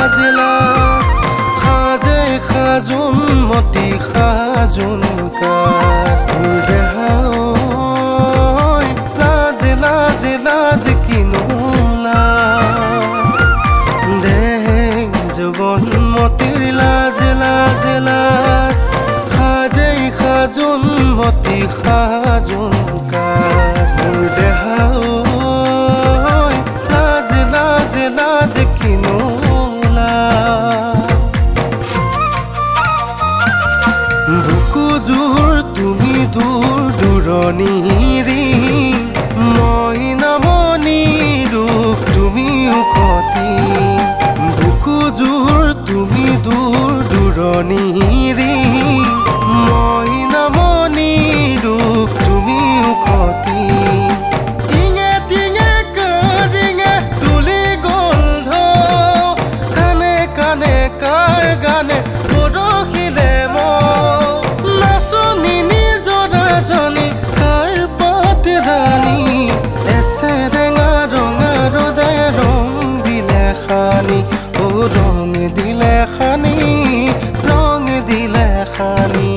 লাজ খাজে খাজুন মতি খাজুন কাজ তোৰ দেহাও লাজ লাজ লাজ কিনো দেহ যৌৱন মতিৰ লাজ লাজ লাজ খাজে খাজুন মতি খাজুন কাজ তোৰ দেহাও লাজ লাজ লাজ কিনো বুকু জোৰ তুমি দূৰ দূৰণিৰি মই নামনি ৰূপ তুমি উকতি বুকু জোৰ তুমি দূৰ দূৰণিৰি মই নামনি ৰূপ তুমি উকতি টিঙে টিঙে কৰিঙে তুলি গ'ল কানে কানে কাৰ গানে পৰহিলে নাচনি নিজৰাজনী কাৰ পাতিৰাণী এছে ৰেঙা ৰঙা ৰ'দে ৰং দিলে খানি ৰং দিলে খানি ৰং দিলে খানি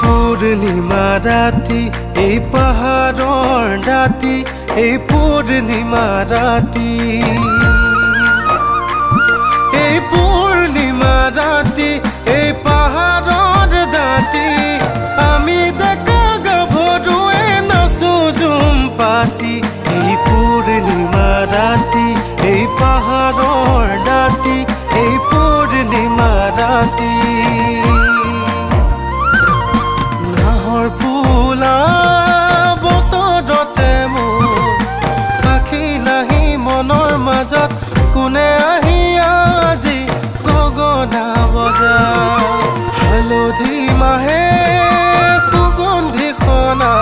পূৰ্ণিমা ৰাতি এই পাহাৰৰ দাঁতি এই পূৰ্ণিমা ৰাতি এই পূৰ্ণিমা ৰাতি এই পাহাৰৰ দাঁতি আমি ডেকা গাভৰুৱে নাচো জুম পাতি এই পূৰ্ণিমা ৰাতি এই পাহাৰৰ দাঁতি এই পূৰ্ণিমা ৰাতি ফুলা বতৰতে মোৰ পাখি লাহি মনৰ মাজত কোনে আহি আজি গগনা বজা হালধি মাহে সুগন্ধি সনা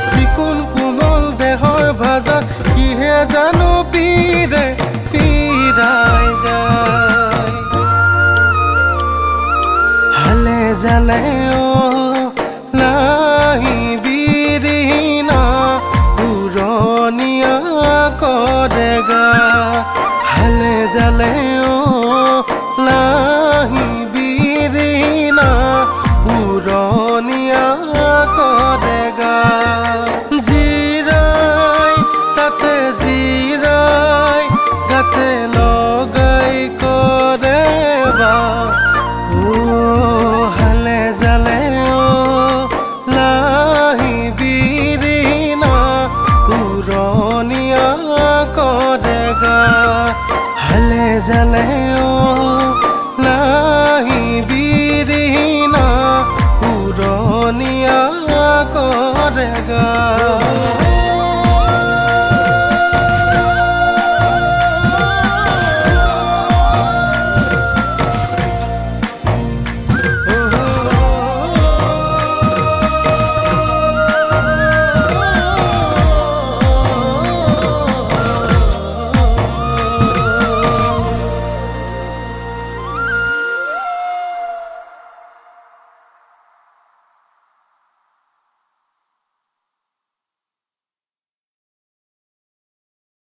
চিকুণ কোমল দেহৰ ভাজত কিহে জানো পীৰে পীৰাই যায় হালে জালে বিৰিনা উৰণীয়া কৰেগা হালে জালে লাহি বিৰিনা উৰণীয়া কৰেগা জিৰাই তাতে জিৰাই গাতে লগাই কৰেবা হালে জালে উৰণীয়া কৰেগা হালে জালে